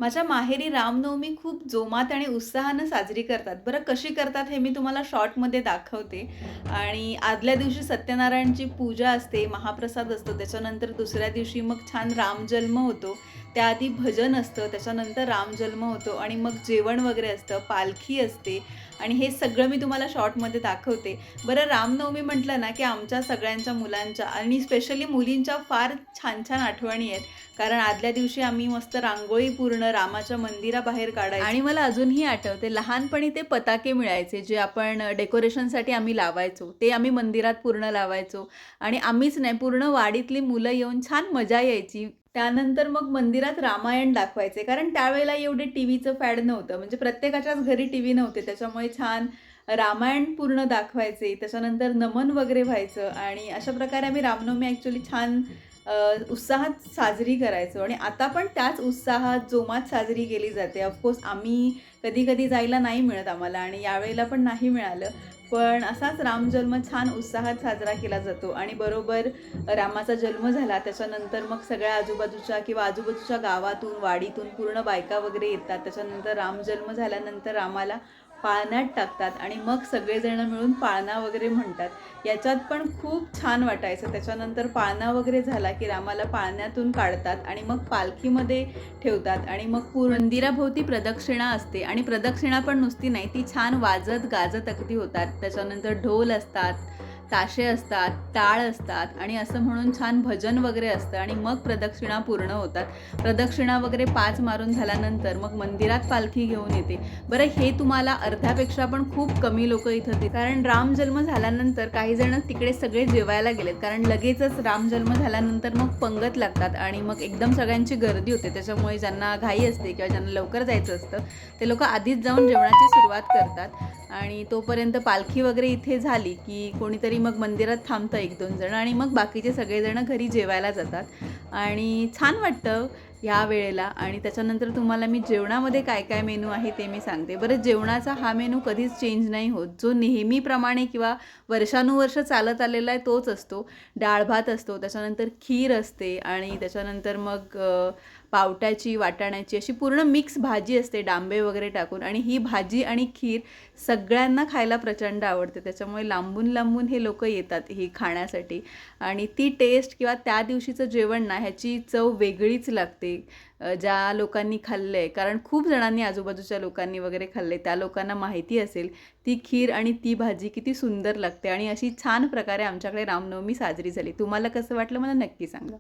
माझ्या माहेरी रामनवमी खूप जोमात आणि उत्साहानं साजरी करतात. बरं कशी करतात हे मी तुम्हाला शॉर्टमध्ये दाखवते. आणि आदल्या दिवशी सत्यनारायणची पूजा असते, महाप्रसाद असतो. त्याच्यानंतर दुसऱ्या दिवशी मग छान रामजन्म होतो. त्याआधी भजन असतं, त्याच्यानंतर रामजन्म होतो आणि मग जेवण वगैरे असतं, पालखी असते आणि हे सगळं मी तुम्हाला शॉर्टमध्ये दाखवते. बरं रामनवमी म्हटलं ना, की आमच्या सगळ्यांच्या मुलांच्या आणि स्पेशली मुलींच्या फार छान-छान आठवणी आहेत. कारण आदल्या दिवशी आम्ही मस्त रांगोळी पूर्ण रामाच्या मंदिराबाहेर काढायचो आणि मला अजूनही आठवते लहानपणी ते पताके मिळायचे जे आपण डेकोरेशनसाठी आम्ही लावायचो. ते आम्ही मंदिरात पूर्ण लावायचो आणि आम्हीच नाही पूर्ण वाडीतली मुलं येऊन छान मजा यायची. त्यानंतर मग मंदिरात रामायण दाखवायचे कारण त्यावेळेला एवढे टीव्हीचं फॅड नव्हतं. म्हणजे प्रत्येकाच्याच घरी टीव्ही नव्हते. त्याच्यामुळे छान रामायण पूर्ण दाखवायचे. त्याच्यानंतर नमन वगैरे व्हायचं आणि अशा प्रकारे आम्ही रामनवमी ॲक्चुअली छान उत्साहात साजरी करायचो आणि आता पण त्याच उत्साहात जोमात साजरी केली जाते. ऑफकोर्स आम्ही कधी-कधी जायला नाही मिळत आम्हाला आणि यावेळेला पण नाही मिळालं. पण असाच रामजन्म छान उत्साहात साजरा केला जातो आणि बरोबर रामाचा जन्म झाला त्याच्यानंतर मग सगळ्या आजूबाजूच्या किंवा आजूबाजूच्या गावातून, वाडीतून पूर्ण बायका वगैरे येतात. त्याच्यानंतर रामजन्म झाल्यानंतर रामाला पाळण्यात टाकतात आणि मग सगळेजण मिळून पाळणा वगैरे म्हणतात. याच्यात पण खूप छान वाटायचं. त्याच्यानंतर पाळणा वगैरे झाला, की रामाला पाळण्यातून काढतात आणि मग पालखीमध्ये ठेवतात आणि मग मंदिराभोवती प्रदक्षिणा असते आणि प्रदक्षिणा पण नुसती नाही, ती छान वाजत गाजत अगदी होतात. त्याच्यानंतर ढोल असतात, ताशे असतात, टाळ असतात आणि असं म्हणून छान भजन वगैरे असतं आणि मग प्रदक्षिणा पूर्ण होतात. प्रदक्षिणा वगैरे 5 मारून झाल्यानंतर मग मंदिरात पालखी घेऊन येते. बरं हे तुम्हाला अर्ध्यापेक्षा पण खूप कमी लोकं इथं कारण राम जन्म झाल्यानंतर काही जण तिकडे सगळे जेवायला गेलेत. कारण लगेचच राम जन्म झाल्यानंतर मग पंगत लागतात आणि मग एकदम सगळ्यांची गर्दी होते. त्याच्यामुळे ज्यांना घाई असते किंवा ज्यांना लवकर जायचं असतं ते लोकं आधीच जाऊन जेवणाची सुरुवात करतात आणि तोपर्यंत पालखी वगैरे इथे झाली, की कोणीतरी मग मंदिरात थांबतं 1-2 जण आणि मग बाकीचे सगळेजण घरी जेवायला जातात आणि छान वाटतं ह्या वेळेला. आणि त्याच्यानंतर तुम्हाला मी जेवणामध्ये काय काय मेनू आहे ते मी सांगते. बरं जेवणाचा हा मेनू कधीच चेंज नाही होत. जो नेहमीप्रमाणे किंवा वर्षानुवर्ष चालत आलेला आहे तोच असतो. डाळ भात असतो, त्याच्यानंतर खीर असते आणि त्याच्यानंतर मग पावट्याची, वाटाण्याची अशी पूर्ण मिक्स भाजी असते डांबे वगैरे टाकून आणि ही भाजी आणि खीर सगळ्यांना खायला प्रचंड आवडते. त्याच्यामुळे लांबून लांबून हे लोकं येतात ही खाण्यासाठी आणि ती टेस्ट किंवा त्या दिवशीचं जेवण ना ह्याची चव वेगळीच लागते. ज्या लोकांनी खाल्लं आहे कारण खूप जणांनी आजूबाजूच्या लोकांनी वगैरे खाल्ले त्या लोकांना माहिती असेल ती खीर आणि ती भाजी किती सुंदर लागते आणि अशी छान प्रकारे आमच्याकडे रामनवमी साजरी झाली. तुम्हाला कसं वाटलं मला नक्की सांगा.